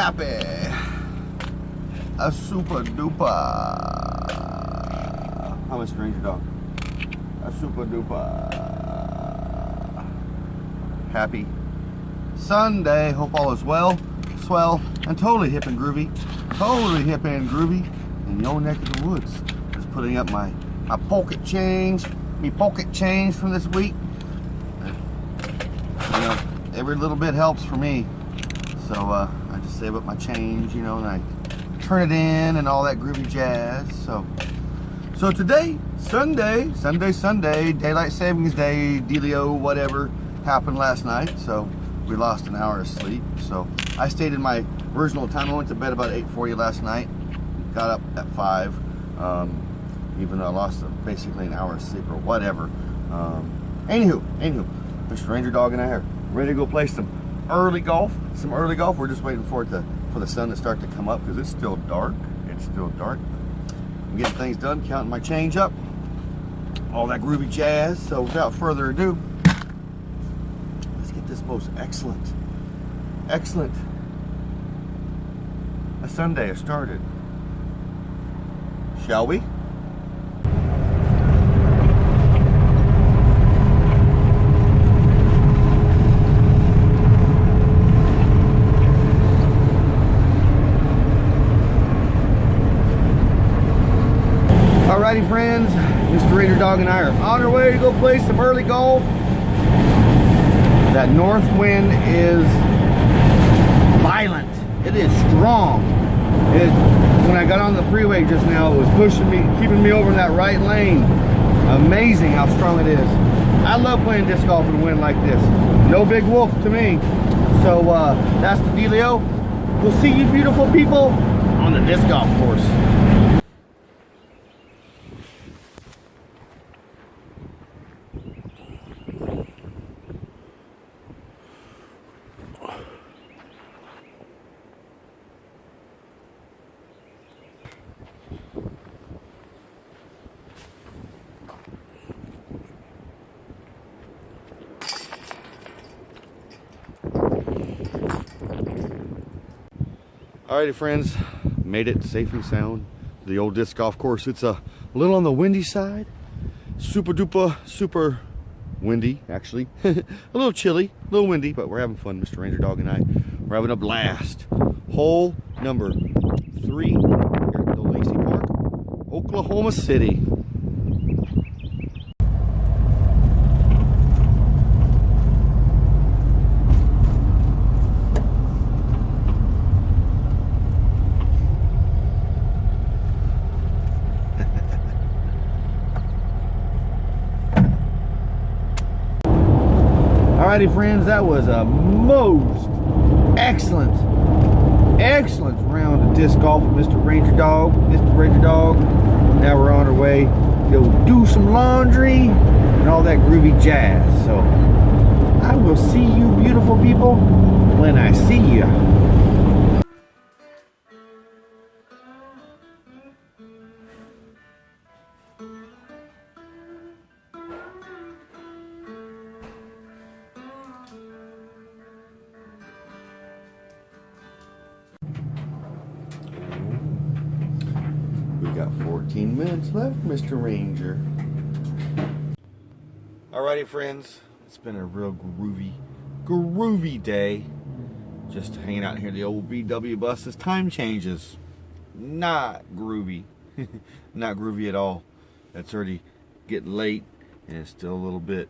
happy. A super duper. I'm a stranger dog. A super duper. Happy Sunday. Hope all is well, swell, and totally hip and groovy. Totally hip and groovy in your neck of the woods. Just putting up my pocket change. Me pocket change from this week. You know, every little bit helps for me. So I just save up my change, you know, and I turn it in and all that groovy jazz. So today, Sunday, Daylight Savings Day, dealio, whatever happened last night. So we lost an hour of sleep. So I stayed in my original time. I went to bed about 8:40 last night. Got up at 5. Even though I lost basically an hour of sleep or whatever. Anywho, Mr. Ranger Dog and I are ready to go play some early golf. We're just waiting for the sun to start to come up because it's still dark. I'm getting things done, counting my change up, all that groovy jazz. So without further ado, let's get this most excellent a Sunday started. Shall we? Alrighty friends, Mr. Ranger Dog and I are on our way to go play some early golf. That north wind is violent. It is strong. When I got on the freeway just now, it was pushing me, keeping me over in that right lane. Amazing how strong it is. I love playing disc golf in a wind like this. No big wolf to me. So that's the dealio. We'll see you beautiful people on the disc golf course. Alrighty friends, made it safe and sound to the old disc golf course. It's a little on the windy side. Super duper, super windy actually. A little chilly, a little windy, but we're having fun, Mr. Ranger Dog and I. We're having a blast. Hole number 3 here at the Lacey Park, Oklahoma City. Alrighty friends, that was a most excellent round of disc golf with Mr. Ranger Dog. Now we're on our way to go do some laundry and all that groovy jazz. So I will see you beautiful people when I see you. We got 14 minutes left, Mr. Ranger. Alrighty friends, it's been a real groovy day. Just hanging out here, the old VW buses. Time changes. Not groovy. Not groovy at all. It's already getting late and it's still a little bit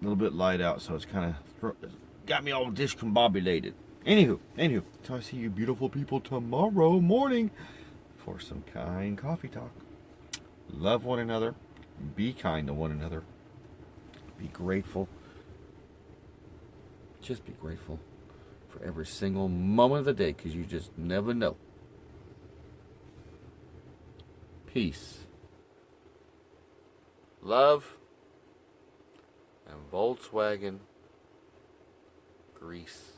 light out, so it's kind of got me all discombobulated. Anywho, so I see you beautiful people tomorrow morning for some kind coffee talk. Love one another. Be kind to one another. Be grateful. Just be grateful for every single moment of the day, because you just never know. Peace, love, and Volkswagen grease.